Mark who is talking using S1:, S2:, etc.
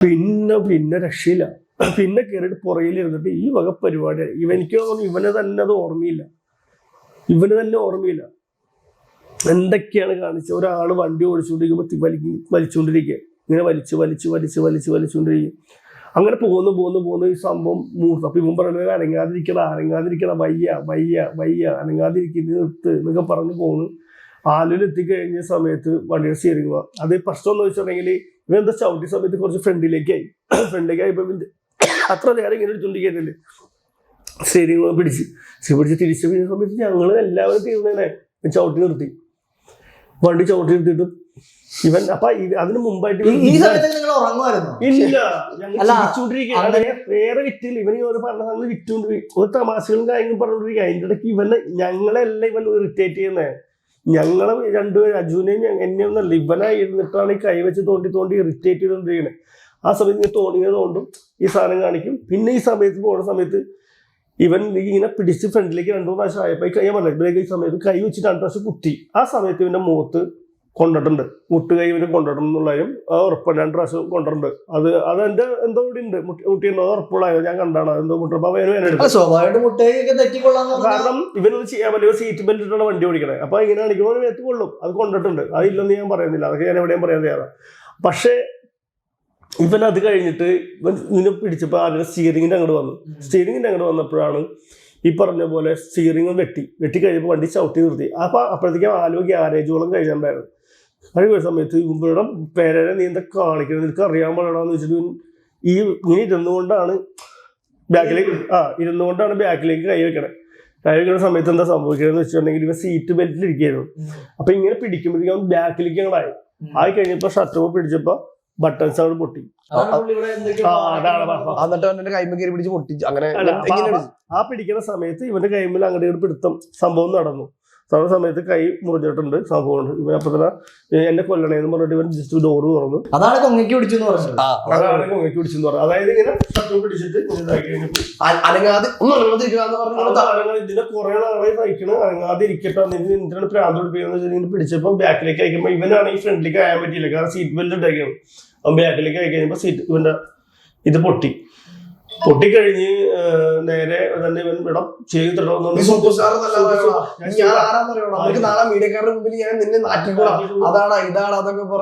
S1: പിന്നെ പിന്നെ രക്ഷയില്ല. പിന്നെ കയറിയിട്ട് പുറകിലിരുന്നിട്ട് ഈ വക പരിപാടി എനിക്ക് തോന്നുന്നു ഇവന് തന്നെ ഓർമ്മയില്ല. എന്തൊക്കെയാണ് കാണിച്ചത്? ഒരാൾ വണ്ടി ഓടിച്ചുകൊണ്ടിരിക്കുമ്പോൾ വലിച്ചുകൊണ്ടിരിക്കുക, ഇങ്ങനെ വലിച്ചുകൊണ്ടിരിക്കുക. അങ്ങനെ പോകുന്നു ഈ സംഭവം മൂർത്ത്. അപ്പൊ ഇവൻ പറയുന്നത് അനങ്ങാതിരിക്കണ വയ്യ അനങ്ങാതിരിക്കുന്ന നിർത്ത് എന്നൊക്കെ പറഞ്ഞു പോകുന്നു. ആലുവിൽ എത്തിക്കഴിഞ്ഞ സമയത്ത് വണ്ടിയുടെ സ്റ്റിയറിംഗ് പോവാ. അത് പ്രശ്നം എന്ന് വെച്ചിട്ടുണ്ടെങ്കിൽ ഇവൻ എന്താ ചവിട്ടിയ സമയത്ത് കുറച്ച് ഫ്രണ്ടിലേക്കായിപ്പോ അത്ര നേരം ഇങ്ങനെ എടുത്തോണ്ടിരിക്കുന്നില്ലേ, സ്റ്റിയറിംഗ് പിടിച്ച് തിരിച്ചു പിടിച്ച സമയത്ത് ഞങ്ങൾ എല്ലാവരും തീർന്നേനെ ചവിട്ടി നിർത്തി. വണ്ടി ചവിട്ടി നിർത്തിയിട്ട് ഇവൻ അപ്പൊ അതിന് മുമ്പായിട്ട് ഇല്ല, ഞങ്ങൾ ചിരിച്ചുകൊണ്ടിരിക്കുക. വേറെ വിറ്റില്ല, ഇവന് ഓരോ പറഞ്ഞ സാധനങ്ങൾ വിറ്റുകൊണ്ട് ഒരു തമാശകളും കാര്യങ്ങളും പറഞ്ഞുകൊണ്ടിരിക്കുക. അതിൻ്റെ ഇടയ്ക്ക് ഞങ്ങളെല്ലാം ഇവൻ ഇറിറ്റേറ്റ് ചെയ്യുന്നേ. ഞങ്ങളെ രണ്ടുപേരും അജുവിനെയും എന്നെയൊന്നല്ല, ഇവനായി ഇരുന്നിട്ടാണ് ഈ കൈവച്ച് തോണ്ടി ഇറിറ്റേറ്റ് ചെയ്തുകൊണ്ടിരിക്കുന്നത്. ആ സമയത്ത് ഇങ്ങനെ തോണ്ടും, ഈ സാധനം കാണിക്കും. പിന്നെ ഈ സമയത്ത് പോകുന്ന സമയത്ത് ഇവൻ ഇങ്ങനെ പിടിച്ച് ഫ്രണ്ടിലേക്ക് 2 പ്രാവശ്യം ആയപ്പോൾ ഞാൻ പറഞ്ഞില്ല, ബ്രേക്ക് ഈ സമയത്ത് കൈ വെച്ചിട്ട് 2 പ്രാവശ്യം കുത്തി. ആ സമയത്ത് ഇവന്റെ മുഖത്ത് കൊണ്ടിട്ടുണ്ട്, മുട്ടുകൈ ഇവന് കൊണ്ടിട്ടുണ്ടെന്നുള്ളതും ഉറപ്പാണ്. 2 പ്രാവശ്യം കൊണ്ടിട്ടുണ്ട്. അതെന്റെ എന്തോ ഇവിടെ ഉണ്ട്, മുട്ടിയുണ്ടോ അത് ഉറപ്പുള്ളായോ, ഞാൻ കണ്ടാണ് എന്തോ മുട്ടപ്പോ കാരണം ഇവനൊന്നും ചെയ്യാൻ പറ്റില്ല. സീറ്റ് ബെൽറ്റ് ഇട്ടാണ് വണ്ടി ഓടിക്കണേ. അപ്പൊ ഇങ്ങനെ കാണിക്കുമ്പോൾ മേത്ത് കൊള്ളും, അത് കൊണ്ടിട്ടുണ്ട്. അതില്ലെന്ന് ഞാൻ പറയുന്നില്ല, അതൊക്കെ ഞാൻ എവിടെയും പറയാൻ തയ്യാറാണ്. പക്ഷേ ഇവൻ അത് കഴിഞ്ഞിട്ട് ഇവൻ ഇങ്ങനെ പിടിച്ചപ്പോൾ ആദ്യം സ്റ്റിയറിങ്ങിന്റെ അങ്ങോട്ട് വന്നപ്പോഴാണ് ഈ പറഞ്ഞ പോലെ സ്റ്റിയറിംഗ് വെട്ടി കഴിഞ്ഞപ്പോൾ വണ്ടി ചവിട്ടി നിർത്തി. അപ്പോഴത്തേക്കും ആലുവ ഗ്യാരേജോളം കഴിഞ്ഞിട്ടുണ്ടായിരുന്നു. കഴിയുന്ന സമയത്ത് ഇവരുടെ പേരനെ നീ എന്താ കാണിക്കുന്നത്, നിനക്ക് അറിയാൻ പാടാന്ന് വെച്ചിട്ട് ഇങ്ങനെ ഇരുന്നുകൊണ്ടാണ് ബാക്കിലേക്ക് കൈ വെക്കണ സമയത്ത് എന്താ സംഭവിക്കണമെന്ന് വെച്ചിട്ടുണ്ടെങ്കിൽ ഇവ സീറ്റ് ബെൽറ്റിൽ ഇരിക്കുകയായിരുന്നു. അപ്പൊ ഇങ്ങനെ പിടിക്കുമ്പോഴത്തേക്കും ബാക്കിലേക്ക് ഞങ്ങളായി കഴിഞ്ഞപ്പോ ഷട്ടർ പിടിച്ചപ്പോ ബട്ടൺസ് അവിടെ പൊട്ടി. ആ പിടിക്കുന്ന സമയത്ത് ഇവന്റെ കൈമിൽ അങ്ങോട്ട് പിടുത്തം സംഭവം നടന്നു. സമയത്ത് കൈ മുറിഞ്ഞിട്ടുണ്ട് സംഭവം. ഇവൻ അപ്പൊ തന്നെ എന്നെ കൊല്ലണേന്ന് പറഞ്ഞിട്ട് ഇവൻ ജസ്റ്റ് ഡോറ് തുറന്നു.
S2: അതാണ് കൊങ്ങയ്ക്ക് പിടിച്ചെന്ന്
S1: പറഞ്ഞു. അതായത് ഇങ്ങനെ പിടിച്ചിട്ട് ഇതിനെ കുറെ നാളെ സഹിക്കണം, അനങ്ങാതെ ഇരിക്കട്ടെ, എന്തിനാണ് പ്രാന്ത് പിടിപ്പിക്കുന്നത് പിടിച്ചപ്പോ ബാക്കിലേക്ക് അയക്കുമ്പോ ഇവനാണ് ഈ ഫ്രണ്ടിലേക്ക് അയക്കാൻ പറ്റിയില്ല, കാരണം സീറ്റ് ബെൽറ്റ് ഇട്ടേക്കാണ്. അവൻ ബാക്കിലേക്ക് അയക്കി കഴിഞ്ഞപ്പോ ഇവന്റെ ഇത് പൊട്ടിക്കഴിഞ്ഞ് നേരെ തന്നെ ഇവൻ ഇടം ചെയ്തിട്ടോ.
S2: നാളെ മീഡിയക്കാരുടെ മുമ്പിൽ ഞാൻ നിന്നെ നാട്ടിക്കൂടാ, അതാണ് ഇതാണ് അതൊക്കെ